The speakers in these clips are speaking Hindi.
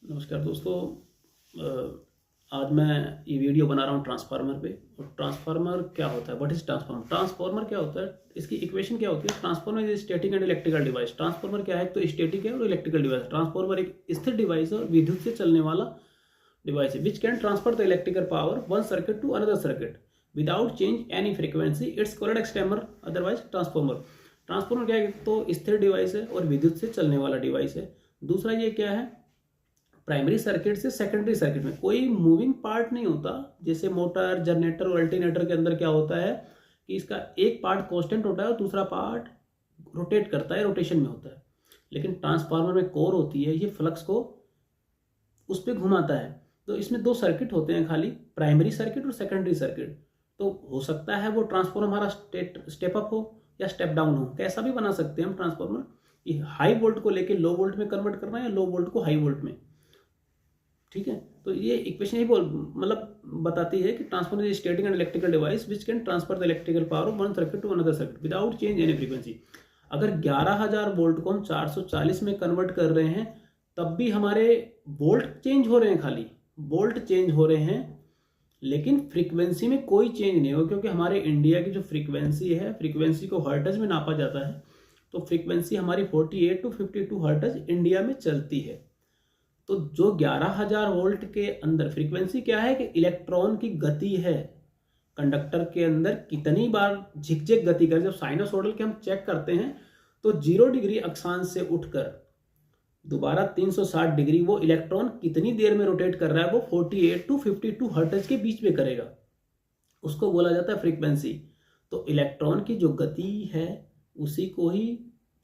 नमस्कार दोस्तों। आज मैं ये वीडियो बना रहा हूँ ट्रांसफार्मर पे। और ट्रांसफार्मर क्या होता है, व्हाट इज ट्रांसफार्मर। ट्रांसफार्मर क्या होता है, इसकी इक्वेशन क्या होती है। Transformer is static and electrical device. Transformer क्या है, तो स्टैटिक है और इलेक्ट्रिकल डिवाइस। ट्रांसफार्मर एक स्थिर डिवाइस है और विद्युत से चलने वाला डिवाइस है which can transfer the electrical power one circuit to another circuit without change any frequency. It's called एक्सटेमर, अदरवाइज ट्रांसफार्मर। ट्रांसफार्मर क्या है, तो स्थिर डिवाइस है और विद्युत से चलने वाला डिवाइस है। दूसरा ये क्या है, प्राइमरी सर्किट से सेकेंडरी सर्किट में कोई मूविंग पार्ट नहीं होता। जैसे मोटर, जनरेटर और अल्टरनेटर के अंदर क्या होता है कि इसका एक पार्ट कांस्टेंट होता है और दूसरा पार्ट रोटेट करता है, रोटेशन में होता है। लेकिन ट्रांसफार्मर में कोर होती है, ये फ्लक्स को उस पर घुमाता है। तो इसमें दो सर्किट होते हैं खाली, प्राइमरी सर्किट और सेकेंडरी सर्किट। तो हो सकता है वो ट्रांसफार्मर हमारा स्टेप अप हो या स्टेप डाउन हो, कैसा भी बना सकते हैं हम ट्रांसफार्मर। हाई वोल्ट को लेके लो वोल्ट में कन्वर्ट करना है या लो वोल्ट को हाई वोल्ट में। ठीक है, तो ये इक्वेशन ही मतलब बताती है कि transformer is static and electrical device which can transfer the electrical power of one circuit to another circuit without change any frequency. अगर 11,000 वोल्ट को हम 440 में कन्वर्ट कर रहे हैं तब भी हमारे वोल्ट चेंज हो रहे हैं, खाली वोल्ट चेंज हो रहे हैं, लेकिन फ्रीक्वेंसी में कोई चेंज नहीं हो। क्योंकि हमारे इंडिया की जो फ्रीक्वेंसी है, फ्रीक्वेंसी को हर्ट्ज में नापा जाता है। तो फ्रीक्वेंसी हमारी 48 टू 52 हर्ट्ज इंडिया में चलती है। तो जो 11,000 वोल्ट के अंदर फ्रीक्वेंसी क्या है कि इलेक्ट्रॉन की गति है। कंडक्टर के अंदर कितनी बार झिकझिक गति कर, जब साइनोसॉइडल के हम चेक करते हैं तो 0 डिग्री अक्षांश से उठकर दोबारा 360 डिग्री वो इलेक्ट्रॉन कितनी देर में रोटेट कर रहा है, वो 48 टू 52 हर्ट्ज के बीच में करेगा। उसको बोला जाता है फ्रीक्वेंसी। तो इलेक्ट्रॉन की जो गति है उसी को ही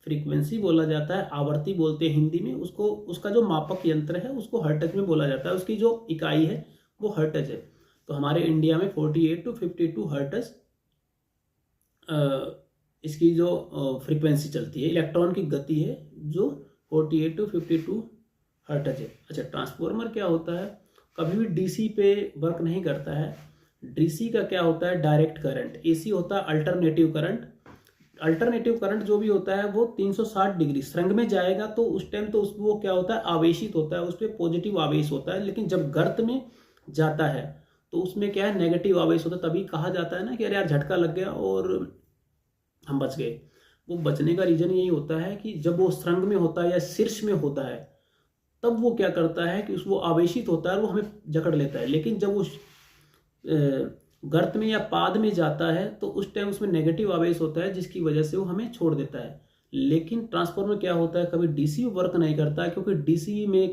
फ्रीक्वेंसी बोला जाता है, आवर्ती बोलते हैं हिंदी में उसको। उसका जो मापक यंत्र है उसको हर्ट्ज में बोला जाता है, उसकी जो इकाई है वो हर्ट्ज है। तो हमारे इंडिया में 48 टू 52 हर्ट्ज इसकी जो फ्रीक्वेंसी चलती है, इलेक्ट्रॉन की गति है जो 48 टू 52 हर्ट्ज है। अच्छा, ट्रांसफार्मर क्या होता है, कभी भी डीसी पे वर्क नहीं करता है। डीसी का क्या होता है, डायरेक्ट करंट। एसी होता है अल्टरनेटिव करंट। अल्टरनेटिव करंट जो भी होता है वो 360 डिग्री संग में जाएगा, तो उस टाइम तो वो क्या होता है, आवेशित होता है, उस पर पॉजिटिव आवेश होता है। लेकिन जब गर्त में जाता है तो उसमें क्या है, नेगेटिव आवेश होता है। तभी कहा जाता है ना कि अरे यार झटका लग गया और हम बच गए। वो बचने का रीजन यही होता है कि जब वो संग में होता है या शीर्ष में होता है तब वो क्या करता है कि वो आवेशित होता है, वो हमें जकड़ लेता है। लेकिन जब वो गर्त में या पाद में जाता है तो उस टाइम उसमें नेगेटिव आवेश होता है, जिसकी वजह से वो हमें छोड़ देता है। लेकिन ट्रांसफार्मर क्या होता है, कभी डीसी वर्क नहीं करता है, क्योंकि डीसी में